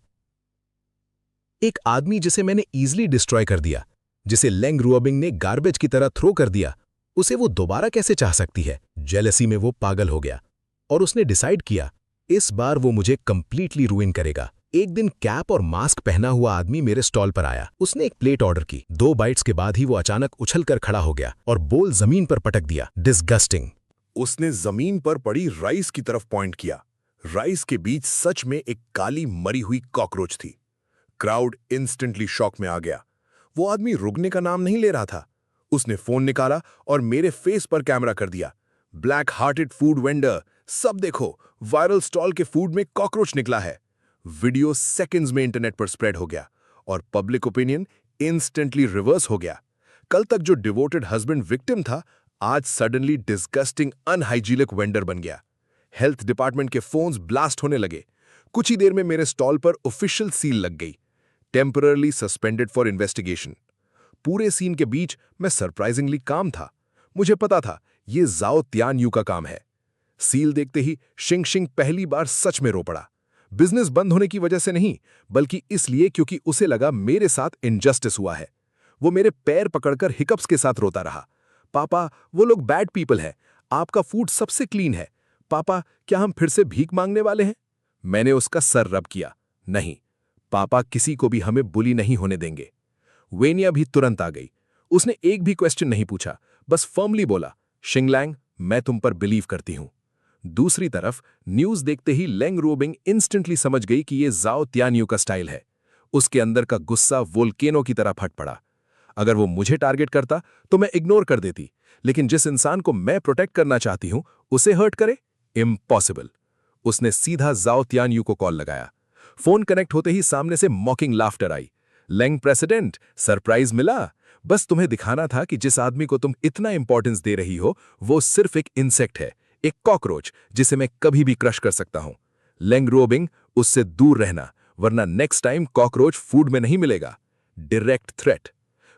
Speaker 2: एक आदमी जिसे मैंने इजीली डिस्ट्रॉय कर दिया, जिसे लेंग रुओबिंग ने गार्बेज की तरह थ्रो कर दिया, उसे वो दोबारा कैसे चाह सकती है? जेलसी में वो पागल हो गया और उसने डिसाइड किया इस बार वो मुझे कंप्लीटली रूइन करेगा। एक दिन कैप और मास्क पहना हुआ आदमी मेरे स्टॉल पर आया। उसने एक प्लेट ऑर्डर की। 2 बाइट्स के बाद ही वो अचानक उछलकर खड़ा हो गया और बोल जमीन पर पटक दिया। डिस्गस्टिंग।
Speaker 1: उसने जमीन पर पड़ी राइस की तरफ पॉइंट किया। राइस के बीच सच में एक काली मरी हुई कॉकरोच थी। क्राउड इंस्टेंटली शॉक में आ गया। वो आदमी रुकने का नाम नहीं ले रहा था। उसने फोन निकाला और मेरे फेस पर कैमरा कर दिया। ब्लैक हार्टेड फूड वेंडर, सब देखो, वायरल स्टॉल के फूड में कॉकरोच निकला है। वीडियो सेकंड्स में इंटरनेट पर स्प्रेड हो गया और पब्लिक ओपिनियन इंस्टेंटली रिवर्स हो गया। कल तक जो डिवोटेड हस्बैंड विक्टिम था, आज सडनली डिस्गस्टिंग अनहाइजीनिक वेंडर बन गया। हेल्थ डिपार्टमेंट के फोन्स ब्लास्ट होने लगे। कुछ ही देर में मेरे स्टॉल पर ऑफिशियल सील लग गई, टेम्पररली सस्पेंडेड फॉर इन्वेस्टिगेशन। पूरे सीन के बीच मैं सरप्राइजिंगली काम था। मुझे पता था ये जाओ त्यान यू का काम है। सील देखते ही शिंग शिंग पहली बार सच में रो पड़ा। बिजनेस बंद होने की वजह से नहीं, बल्कि इसलिए क्योंकि उसे लगा मेरे साथ इनजस्टिस हुआ है। वो मेरे पैर पकड़कर हिकअप्स के साथ रोता रहा। पापा, वो लोग बैड पीपल हैं। आपका फूड सबसे क्लीन है। पापा, क्या हम फिर से भीख मांगने वाले हैं? मैंने उसका सर रब किया। नहीं पापा, किसी को भी हमें बुली नहीं होने देंगे। वेनिया भी तुरंत आ गई। उसने एक भी क्वेश्चन नहीं पूछा, बस फर्मली बोला, शिंगलैंग, मैं तुम पर बिलीव करती हूं। दूसरी तरफ न्यूज देखते ही लेंग रुओबिंग इंस्टेंटली समझ गई कि यह जाओ त्यान का स्टाइल है। उसके अंदर का गुस्सा वोल्केनो की तरह फट पड़ा। अगर वो मुझे टारगेट करता तो मैं इग्नोर कर देती, लेकिन जिस इंसान को मैं प्रोटेक्ट करना चाहती हूं उसे हर्ट करे? इम्पॉसिबल। उसने सीधा जाओ त्यान को कॉल लगाया। फोन कनेक्ट होते ही सामने से मॉकिंग लाफ्टर आई। लेंग प्रेसिडेंट, सरप्राइज मिला? बस तुम्हें दिखाना था कि जिस आदमी को तुम इतना इंपॉर्टेंस दे रही हो वो सिर्फ एक इंसेक्ट है, एक कॉकरोच जिसे मैं कभी भी क्रश कर सकता हूं। लेंग रुओबिंग, उससे दूर रहना, वरना नेक्स्ट टाइम कॉकरोच फूड में नहीं मिलेगा। Direct threat.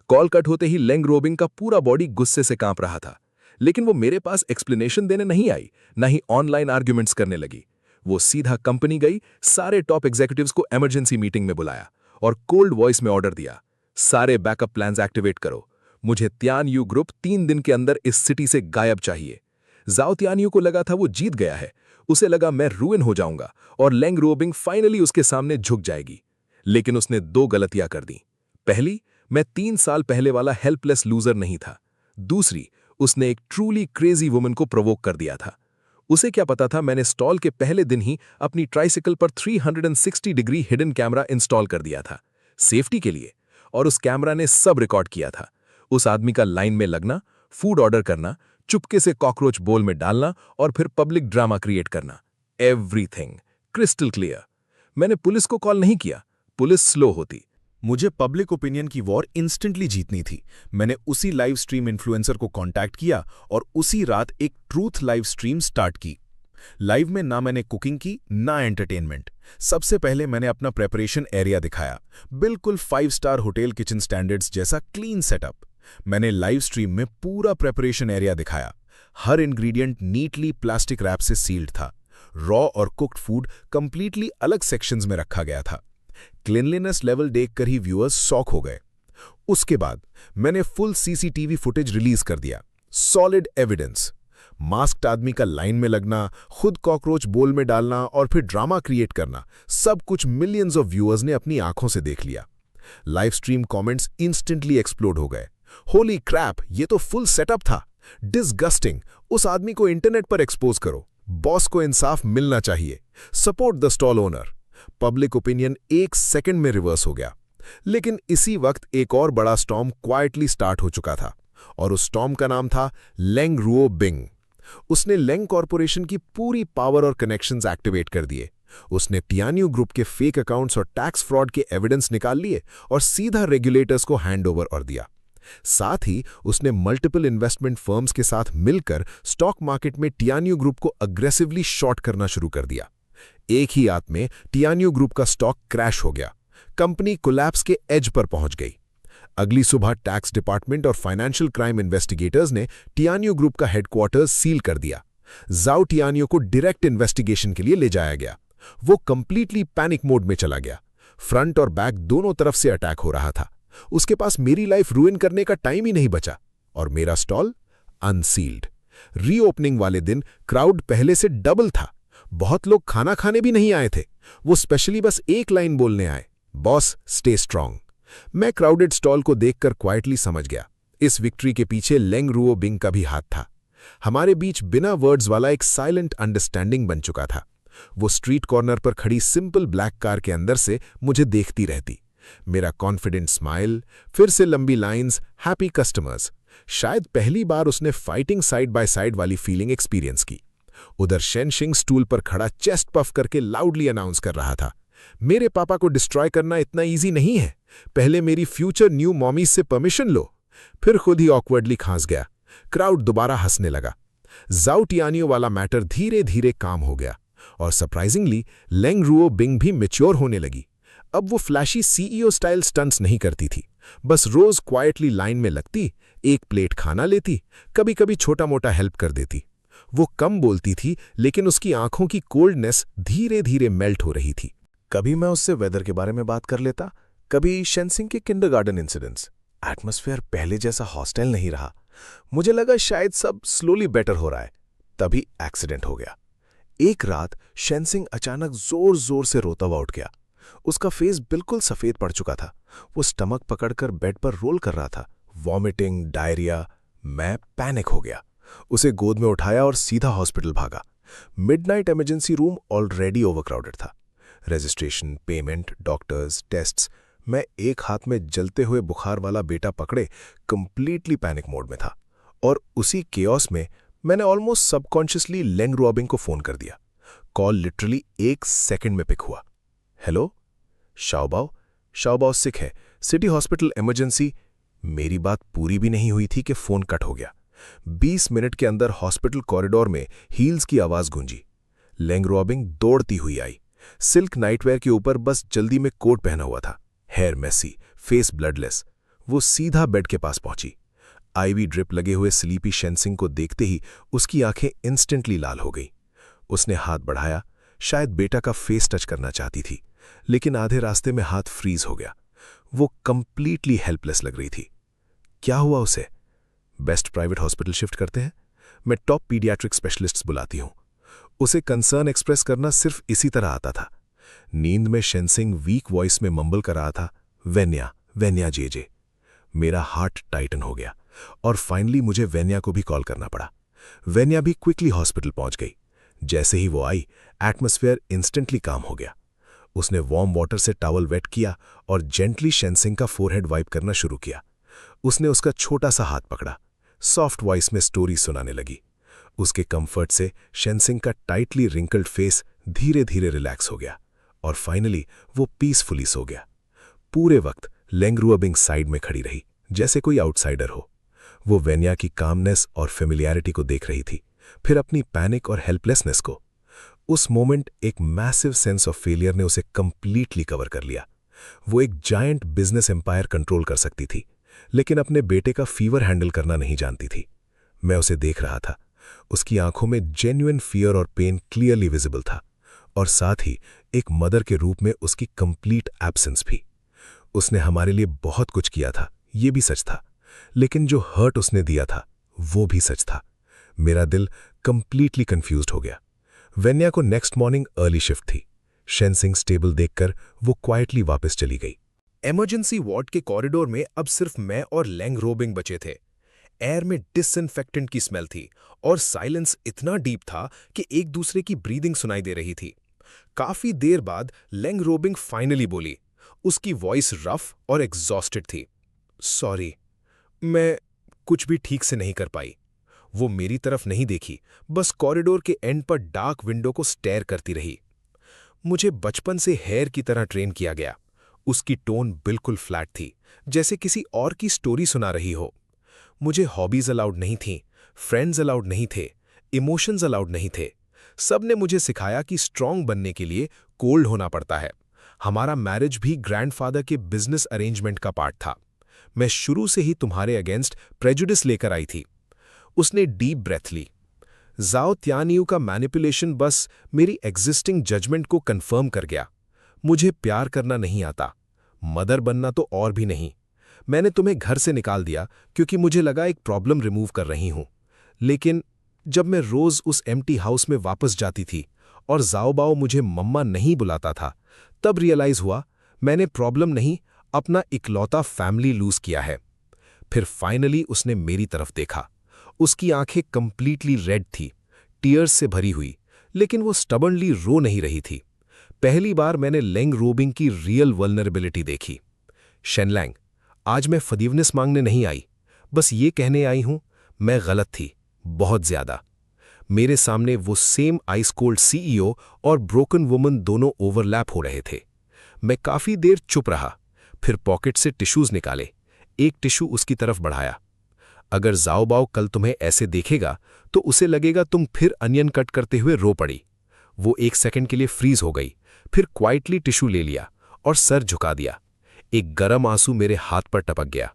Speaker 1: कॉल कट होते ही लेंग रुओबिंग का पूरा बॉडी गुस्से से कांप रहा था, लेकिन वो मेरे पास एक्सप्लेनेशन देने नहीं आई, ना ही ऑनलाइन आर्ग्यूमेंट्स करने लगी। वो सीधा कंपनी गई, सारे टॉप एग्जीक्यूटिव्स को इमरजेंसी मीटिंग में बुलाया और कोल्ड वॉइस में ऑर्डर दिया, सारे बैकअप प्लान्स एक्टिवेट करो। मुझे त्यान यू ग्रुप 3 दिन के अंदर इस सिटी से गायब चाहिए। जाओ त्यान यू को लगा था वो जीत गया है। उसे लगा मैं रूइन हो जाऊंगा और लेंग रुओबिंग फाइनली उसके सामने झुक जाएगी। लेकिन उसने 2 गलतियां कर दी। पहली, मैं 3 साल पहले वाला हेल्पलेस लूजर नहीं था। दूसरी, उसने एक ट्रूली क्रेजी वुमन को प्रोवोक कर दिया था। उसे क्या पता था मैंने स्टॉल के पहले दिन ही अपनी ट्राइसिकल पर 360 डिग्री हिडन कैमरा इंस्टॉल कर दिया था, सेफ्टी के लिए, और उस कैमरा ने सब रिकॉर्ड किया था। उस आदमी का लाइन में लगना, फूड ऑर्डर करना, चुपके से कॉकरोच बोल में डालना और फिर पब्लिक ड्रामा क्रिएट करना। Everything crystal clear. मैंने पुलिस को कॉल नहीं किया, पुलिस स्लो होती।
Speaker 2: मुझे पब्लिक ओपिनियन की वॉर इंस्टेंटली जीतनी थी। मैंने उसी लाइव स्ट्रीम इन्फ्लुएंसर को कांटेक्ट किया और उसी रात एक ट्रूथ लाइव स्ट्रीम स्टार्ट की। लाइव में ना मैंने कुकिंग की ना एंटरटेनमेंट। सबसे पहले मैंने अपना प्रेपरेशन एरिया दिखाया, बिल्कुल 5 स्टार होटल किचन स्टैंडर्ड्स जैसा क्लीन सेटअप। मैंने लाइव स्ट्रीम में पूरा प्रेपरेशन एरिया दिखाया। हर इंग्रेडिएंट नीटली प्लास्टिक रैप से सील्ड था। रॉ और कुक्ड फूड कंप्लीटली अलग सेक्शंस में रखा गया था। क्लीनलीनेस लेवल देखकर ही व्यूअर्स शॉक हो गए। उसके बाद मैंने फुल सीसीटीवी फुटेज रिलीज कर दिया, सॉलिड एविडेंस। मास्क्ड आदमी का लाइन में लगना, खुद कॉकरोच बोल में डालना और फिर ड्रामा क्रिएट करना, सब कुछ मिलियंस ऑफ व्यूअर्स ने अपनी आंखों से देख लिया। Live stream comments instantly explode हो गए। होली क्रैप, ये तो फुल सेटअप था। डिसगस्टिंग, उस आदमी को इंटरनेट पर एक्सपोज करो। बॉस को इंसाफ मिलना चाहिए। Support the stall owner. Public opinion 1 second में रिवर्स हो गया। लेकिन इसी वक्त एक और बड़ा स्टॉर्म क्वाइटली स्टार्ट हो चुका था, और उस स्टॉर्म का नाम था लेंग रुओबिंग। उसने लेंग कॉर्पोरेशन की पूरी पावर और कनेक्शंस एक्टिवेट कर दिए। उसने त्यान यू ग्रुप के फेक अकाउंट्स और टैक्स फ्रॉड के एविडेंस निकाल लिए और सीधा रेगुलेटर्स को हैंडओवर और दिया। साथ ही उसने मल्टीपल इन्वेस्टमेंट फर्म्स के साथ मिलकर स्टॉक मार्केट में त्यान यू ग्रुप को अग्रेसिवली शॉर्ट करना शुरू कर दिया। एक ही रात में त्यान यू ग्रुप का स्टॉक क्रैश हो गया। कंपनी कोलैप्स के एज पर पहुंच गई।
Speaker 1: अगली सुबह टैक्स डिपार्टमेंट और फाइनेंशियल क्राइम इन्वेस्टिगेटर्स ने टियानियो ग्रुप का हेडक्वार्टर्स सील कर दिया। जाओ टियानियो को डायरेक्ट इन्वेस्टिगेशन के लिए ले जाया गया। वो कंप्लीटली पैनिक मोड में चला गया। फ्रंट और बैक दोनों तरफ से अटैक हो रहा था। उसके पास मेरी लाइफ रूइन करने का टाइम ही नहीं बचा। और मेरा स्टॉल अनसील्ड। रीओपनिंग वाले दिन क्राउड पहले से डबल था। बहुत लोग खाना खाने भी नहीं आए थे। वो स्पेशली बस एक लाइन बोलने आए, बॉस स्टे स्ट्रांग। मैं क्राउडेड स्टॉल को देखकर क्वाइटली समझ गया, इस विक्ट्री के पीछे लेंग रुओ बिंग का भी हाथ था। हमारे बीच बिना वर्ड्स वाला एक साइलेंट अंडरस्टैंडिंग बन चुका था। वो स्ट्रीट कॉर्नर पर खड़ी सिंपल ब्लैक कार के अंदर से मुझे देखती रहती। मेरा कॉन्फिडेंट स्माइल, फिर से लंबी लाइंस, हैप्पी कस्टमर्स। शायद पहली बार उसने फाइटिंग साइड बाय साइड वाली फीलिंग एक्सपीरियंस की। उधर शेनशिंग स्टूल पर खड़ा चेस्ट पफ करके लाउडली अनाउंस कर रहा था, मेरे पापा को डिस्ट्रॉय करना इतना इजी नहीं है। पहले मेरी फ्यूचर न्यू मॉमीज से परमिशन लो। फिर खुद ही ऑकवर्डली खांस गया। क्राउड दोबारा हंसने लगा। जाओ टियानियो वाला मैटर धीरे धीरे काम हो गया और सरप्राइजिंगली लेंग रुओ बिंग भी मैच्योर होने लगी। अब वो फ्लैशी सीईओ स्टाइल स्टंट्स नहीं करती थी। बस रोज क्वाइटली लाइन में लगती, एक प्लेट खाना लेती, कभी कभी छोटा मोटा हेल्प कर देती। वो कम बोलती थी, लेकिन उसकी आंखों की कोल्डनेस धीरे धीरे मेल्ट हो रही थी।
Speaker 3: कभी मैं उससे वेदर के बारे में बात कर लेता, कभी शेनसिंग के किंडरगार्टन इंसिडेंट्स। एटमॉस्फेयर पहले जैसा हॉस्टाइल नहीं रहा। मुझे लगा शायद सब स्लोली बेटर हो रहा है। तभी एक्सीडेंट हो गया। एक रात शेनसिंग अचानक जोर जोर से रोता हुआ उठ गया। उसका फेस बिल्कुल सफेद पड़ चुका था। वो स्टमक पकड़कर बेड पर रोल कर रहा था, वॉमिटिंग, डायरिया। मैं पैनिक हो गया। उसे गोद में उठाया और सीधा हॉस्पिटल भागा। Midnight emergency room already overcrowded था। Registration, payment, doctors, tests. मैं एक हाथ में जलते हुए बुखार वाला बेटा पकड़े कंप्लीटली पैनिक मोड में था। और उसी केओस में मैंने ऑलमोस्ट सबकॉन्शियसली लेंग रुओ बिंग को फोन कर दिया। कॉल लिटरली 1 सेकंड में पिक हुआ। हेलो, शाओबाओ सिक है, सिटी हॉस्पिटल इमरजेंसी। मेरी बात पूरी भी नहीं हुई थी कि फोन कट हो गया। 20 मिनट के अंदर हॉस्पिटल कॉरिडोर में हील्स की आवाज गूंजी। लेंग रुओ बिंग दौड़ती हुई आई। सिल्क नाइटवेयर के ऊपर बस जल्दी में कोट पहना हुआ था, हेयर मेसी, फेस ब्लडलेस। वो सीधा बेड के पास पहुंची। आईवी ड्रिप लगे हुए स्लीपी शेनसिंग को देखते ही उसकी आंखें इंस्टेंटली लाल हो गई। उसने हाथ बढ़ाया, शायद बेटा का फेस टच करना चाहती थी, लेकिन आधे रास्ते में हाथ फ्रीज हो गया। वो कंप्लीटली हेल्पलेस लग रही थी। क्या हुआ उसे? बेस्ट प्राइवेट हॉस्पिटल शिफ्ट करते हैं। मैं टॉप पीडियाट्रिक स्पेशलिस्ट्स बुलाती हूं। उसे कंसर्न एक्सप्रेस करना सिर्फ इसी तरह आता था। नींद में शेनसिंग वीक वॉइस में मंबल कर रहा था, वेन्या जे। मेरा हार्ट टाइटन हो गया और फाइनली मुझे वेन्या को भी कॉल करना पड़ा। वेन्या भी क्विकली हॉस्पिटल पहुंच गई। जैसे ही वो आई, एटमॉस्फेयर इंस्टेंटली काम हो गया। उसने वार्म वाटर से टॉवल वेट किया और जेंटली शेनसिंग का फोरहेड वाइप करना शुरू किया। उसने उसका छोटा सा हाथ पकड़ा, सॉफ्ट वॉइस में स्टोरी सुनाने लगी। उसके कंफर्ट से शेनसिंग का टाइटली रिंकल्ड फेस धीरे धीरे रिलैक्स हो गया और फाइनली वो पीसफुली सो गया। पूरे वक्त लेंग रुओ बिंग साइड में खड़ी रही, जैसे कोई आउटसाइडर हो। वो वेन्या की कामनेस और फेमिलियरिटी को देख रही थी, फिर अपनी पैनिक और हेल्पलेसनेस को। उस मोमेंट एक मैसिव सेंस ऑफ फेलियर ने उसे कंप्लीटली कवर कर लिया। वो एक जायंट बिजनेस एम्पायर कंट्रोल कर सकती थी, लेकिन अपने बेटे का फीवर हैंडल करना नहीं जानती थी। मैं उसे देख रहा था। उसकी आंखों में जेन्युइन फियर और पेन क्लियरली विजिबल था, और साथ ही एक मदर के रूप में उसकी कंप्लीट एब्सेंस भी। उसने हमारे लिए बहुत कुछ किया था, ये भी सच था, लेकिन जो हर्ट उसने दिया था वो भी सच था। मेरा दिल कंप्लीटली कंफ्यूज्ड हो गया। वेन्या को नेक्स्ट मॉर्निंग अर्ली शिफ्ट थी। शेनसिंग स्टेबल देखकर वो क्वाइटली वापस चली गई।
Speaker 1: इमरजेंसी वार्ड के कॉरिडोर में अब सिर्फ मैं और लेंग रुओ बिंग बचे थे। एयर में डिसइंफेक्टेंट की स्मेल थी और साइलेंस इतना डीप था कि एक दूसरे की ब्रीदिंग सुनाई दे रही थी। काफी देर बाद लेंग रुओ बिंग फाइनली बोली। उसकी वॉइस रफ और एग्जॉस्टेड थी। सॉरी, मैं कुछ भी ठीक से नहीं कर पाई। वो मेरी तरफ नहीं देखी, बस कॉरिडोर के एंड पर डार्क विंडो को स्टेयर करती रही। मुझे बचपन से हेयर की तरह ट्रेन किया गया। उसकी टोन बिल्कुल फ्लैट थी, जैसे किसी और की स्टोरी सुना रही हो। मुझे हॉबीज अलाउड नहीं थीं, फ्रेंड्स अलाउड नहीं थे, इमोशंस अलाउड नहीं थे। सब ने मुझे सिखाया कि स्ट्रांग बनने के लिए कोल्ड होना पड़ता है। हमारा मैरिज भी ग्रैंडफादर के बिजनेस अरेंजमेंट का पार्ट था।
Speaker 3: मैं शुरू से ही तुम्हारे अगेंस्ट प्रेजुडिस लेकर आई थी। उसने डीप ब्रेथ ली। जाओ त्यानियू का मैनिपुलेशन बस मेरी एग्जिस्टिंग जजमेंट को कंफर्म कर गया। मुझे प्यार करना नहीं आता, मदर बनना तो और भी नहीं। मैंने तुम्हें घर से निकाल दिया क्योंकि मुझे लगा एक प्रॉब्लम रिमूव कर रही हूं। लेकिन जब मैं रोज उस एम्प्टी हाउस में वापस जाती थी और जाओबाओ मुझे मम्मा नहीं बुलाता था, तब रियलाइज हुआ मैंने प्रॉब्लम नहीं, अपना इकलौता फैमिली लूज किया है। फिर फाइनली उसने मेरी तरफ देखा। उसकी आंखें कंप्लीटली रेड थी, टीयर्स से भरी हुई, लेकिन वो स्टबर्नली रो नहीं रही थी। पहली बार मैंने लेंग रोबिंग की रियल वल्नरेबिलिटी देखी। शेनलैंग, आज मैं फॉरगिवनेस मांगने नहीं आई, बस ये कहने आई हूं मैं गलत थी, बहुत ज्यादा। मेरे सामने वो सेम आइस कोल्ड सीईओ और ब्रोकन वुमन दोनों ओवरलैप हो रहे थे। मैं काफी देर चुप रहा, फिर पॉकेट से टिश्यूज निकाले, एक टिश्यू उसकी तरफ बढ़ाया। अगर जाओबाओ कल तुम्हें ऐसे देखेगा तो उसे लगेगा तुम फिर अनियन कट करते हुए रो पड़ी। वो 1 सेकंड के लिए फ्रीज हो गई, फिर क्वाइटली टिश्यू ले लिया और सर झुका दिया। एक गरम आंसू मेरे हाथ पर टपक गया।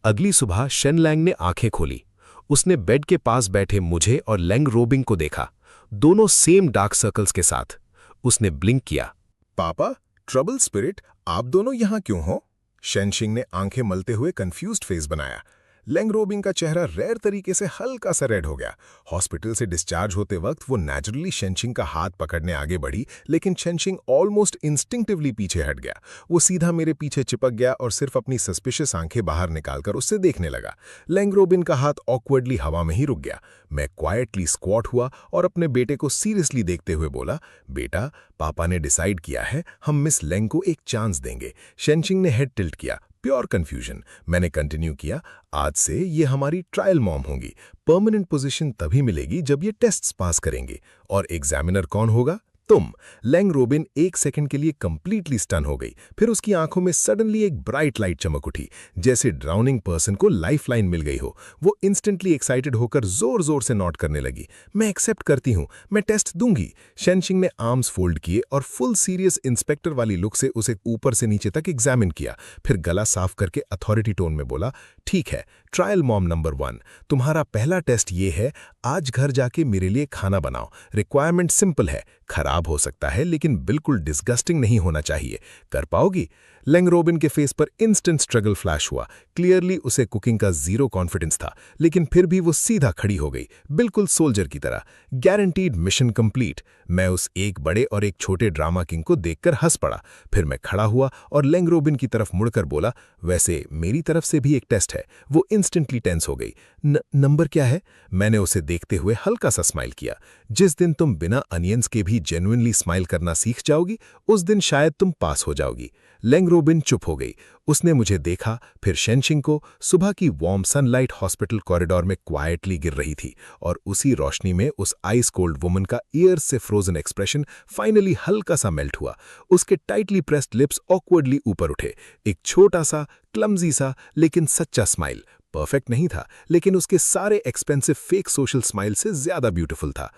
Speaker 3: अगली सुबह शेनलैंग ने आंखें खोली। उसने बेड के पास बैठे मुझे और लेंग रोबिंग को देखा, दोनों सेम डार्क सर्कल्स के साथ। उसने ब्लिंक किया।
Speaker 1: पापा, ट्रबल स्पिरिट, आप दोनों यहां क्यों हो? शेनशिंग ने आंखें मलते हुए कंफ्यूज्ड फेस बनाया। लेंग रोबिंग का चेहरा रेयर तरीके से हल्का सा रेड हो गया। हॉस्पिटल से डिस्चार्ज होते वक्त वो नेचुरली शेनशिंग का हाथ पकड़ने आगे बढ़ी, लेकिन शेनशिंग ऑलमोस्ट इंस्टिंक्टिवली पीछे हट गया। वो सीधा मेरे पीछे चिपक गया और सिर्फ अपनी सस्पिशियस आंखें बाहर निकालकर उससे देखने लगा। लेंग रोबिन का हाथ ऑकवर्डली हवा में ही रुक गया। मैं क्वाइटली स्क्वाट हुआ और अपने बेटे को सीरियसली देखते हुए बोला, बेटा, पापा ने डिसाइड किया है, हम मिस लेंग को एक चांस देंगे। शेनशिंग ने हेड टिल्ट किया, प्योर कंफ्यूजन। मैंने कंटिन्यू किया, आज से ये हमारी ट्रायल मॉम होंगी। परमानेंट पोजीशन तभी मिलेगी जब ये टेस्ट्स पास करेंगे। और एग्जामिनर कौन होगा? तुम। लेंग रोबिन 1 सेकंड के लिए कंप्लीटली स्टन हो गई। फिर उसकी आंखों में सडनली एक ब्राइट लाइट चमक उठी, जैसे ड्राउनिंग पर्सन को लाइफलाइन मिल गई हो। वो इंस्टेंटली एक्साइटेड होकर जोर जोर से नॉट करने लगी। मैं एक्सेप्ट करती हूँ, मैं टेस्ट दूंगी। शेनशिंग ने आर्म्स फोल्ड किए और फुल सीरियस इंस्पेक्टर वाली लुक से उसे ऊपर से नीचे तक एग्जामिन किया। फिर गला साफ करके अथॉरिटी टोन में बोला, ठीक है, ट्रायल मॉम नंबर 1, तुम्हारा पहला टेस्ट ये है, आज घर जाके मेरे लिए खाना बनाओ। रिक्वायरमेंट सिंपल है, खराब हो सकता है लेकिन बिल्कुल डिस्गस्टिंग नहीं होना चाहिए। कर पाओगी? लेंग रोबिन के फेस पर इंस्टेंट स्ट्रगल फ्लैश हुआ। क्लियरली उसे कुकिंग का जीरो कॉन्फिडेंस था, लेकिन फिर भी वो सीधा खड़ी हो गई, बिल्कुल सोल्जर की तरह। Guaranteed mission complete. मैं उस एक बड़े और एक छोटे ड्रामा किंग को देखकर हंस पड़ा। फिर मैं खड़ा हुआ और लेंग रोबिन की तरफ मुड़कर बोला, वैसे मेरी तरफ से भी एक टेस्ट है। वो इंस्टेंटली टेंस हो गई। नंबर क्या है? मैंने उसे देखते हुए हल्का सा स्माइल किया। जिस दिन तुम बिना अनियंस के भी जेन्युइनली स्माइल करना सीख जाओगी, उस दिन शायद तुम पास हो जाओगी। लेंग रोबिन चुप हो गई। उसने मुझे देखा, फिर शेनशिंग को। सुबह की वार्म सनलाइट हॉस्पिटल कॉरिडोर में क्वाइटली गिर रही थी और उसी रोशनी में उस आइस कोल्ड वुमन का ईयर्स से फ्रोजन एक्सप्रेशन फाइनली हल्का सा मेल्ट हुआ। उसके टाइटली प्रेस्ड लिप्स ऑकवर्डली ऊपर उठे। एक छोटा सा, क्लमजी सा, लेकिन सच्चा स्माइल। परफेक्ट नहीं था, लेकिन उसके सारे एक्सपेंसिव फेक सोशल स्माइल से ज्यादा ब्यूटीफुल था।